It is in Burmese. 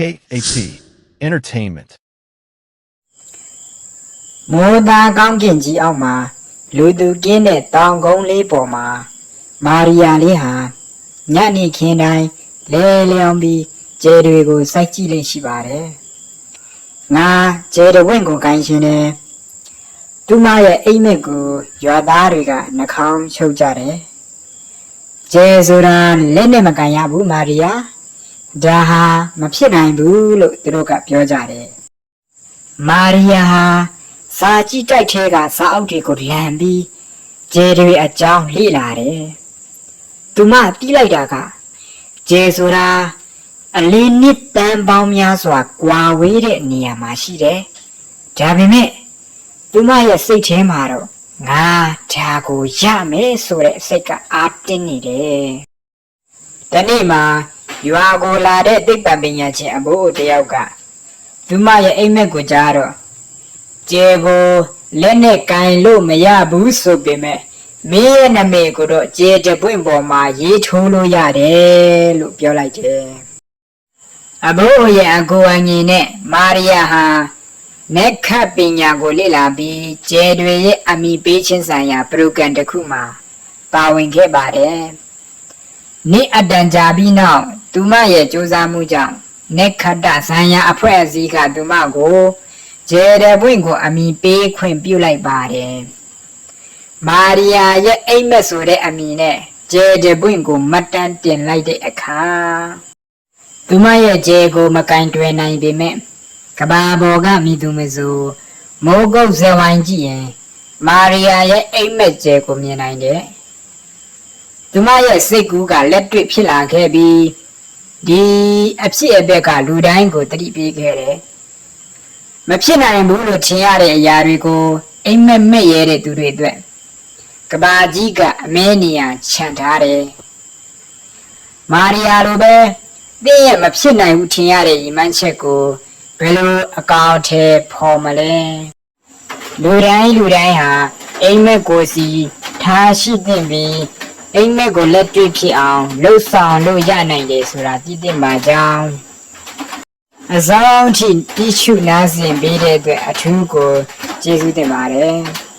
KAP Entertainment. မိုးသားကောင်းကင်ကြီးအောက်မှာလူသူကင်းတဲ့တောင်ကုန်းလေးပေါ်မှာမာရီယာလေးဟာညနေခင်းတိုင်းလဲလျောင်းပြီးကျဲတွေကိုစိုက်ကြည့်လေးရှိပါတယ်။ငါကျဲတဝင့်ကိုကိုင်းရှင်တယ်။သူမရဲ့အိမ်မက်ကိုရွာသားတွေကနှာခေါင်းချုပ်ကြတယ်။ကျဲဆိုတာလက်နဲ့မကန်ရဘူးမာရီယာ။ဒါဟာမဖြစ်နိုင်ဘူးလို့သူတို့ကပြောကြတယ်။မာရီယာဟာစာကြည့်တိုက်ထဲကစာအုပ်တွေကိုလမ်းပြီးကျဲတွေအကြောင်းလေ့လာတယ်။သူမတီးလိုက်တာကကျဲဆိုတာအလင်းနှစ်တန်းပေါင်းများစွာကွာဝေးတဲ့နေရာမှာရှိတယ်။ဒါပေမဲ့သူမရဲ့စိတ်ထဲမှာတော့ငါဒါကိုရမယ်ဆိုတဲ့စိတ်ကအားတင်းနေတယ်။ဒီနေ့မှာရွာကိုလာတဲ့သိပ္ပံပညာရှင်အဘိုးတယောက်ကသူမရဲ့အိမ်မက်ကိုကြားတော့ကျဲကိုလက်နဲ့ကင်လို့မရဘူးဆိုပေမဲ့မင်းရဲ့နာမည်ကိုတော့ကျဲတပွင့်ပေါ်မှာရေးထိုးလို့ရတယ်လို့ပြောလိုက်တယ်။အဘိုးရဲ့အကူအညီနဲ့မာရီယာဟာနက်ခတ်ပညာကိုလေ့လာပြီးကျဲတွေရဲ့အမိပေးခြင်းဆိုင်ရာပရိုဂရမ်တစ်ခုမှာပါဝင်ခဲ့ပါတယ်။နေ့အတန်ကြာပြီးနောက်သူမရဲ့စူးစမ်းမှုကြောင့်နက်ခတ်တဆိုင်ရာအဖွဲ့အစည်းကသူမကိုကျဲတဲ့ပွင့်ကိုအမိပေးခွင့်ပြုလိုက်ပါတယ်။မာရီယာရဲ့အိမ်မက်ဆိုတဲ့အမည်နဲ့ကျဲတဲ့ပွင့်ကိုမှတ်တမ်းတင်လိုက်တဲ့အခါသူမရဲ့ကျဲကိုမကင်တွယ်နိုင်ပေမဲ့ကဘာပေါ်ကမိသူမဆိုမိုးကုတ်ဇဝိုင်းကြည့်ရင်မာရီယာရဲ့အိမ်မက်ကျဲကိုမြင်နိုင်တယ်။သူမရဲ့စိတ်ကူးကလက်တွေ့ဖြစ်လာခဲ့ပြီးဒီအဖြစ်အပျက်ကလူတိုင်းကိုတတိပေးခဲ့တယ်။မဖြစ်နိုင်ဘူးလို့ထင်ရတဲ့အရာတွေကိုအိမ်မက်မဲ့ရတဲ့သူတွေအတွက်ကဘာကြီးကအမဲနေရခြံထားတယ်။မာရီယာလိုပဲသင်ရဲ့မဖြစ်နိုင်ဘူးထင်ရတဲ့ရည်မှန်းချက်ကိုဘယ်လိုအကောင်အထည်ဖော်မလဲ။လူတိုင်းဟာအိမ်မက်ကိုစီထားရှိသင့်ပြီးအိမ်မက်ကိုလက်တွေ့ဖြစ်အောင်လှုပ်ဆောင်လို့ရနိုင်တယ်ဆိုတာသိသင့်ပါကြောင်းအစောင်းထိတိကျနားဆင်ပေးတဲ့အတွက်အထူးကိုကျေးဇူးတင်ပါတယ်။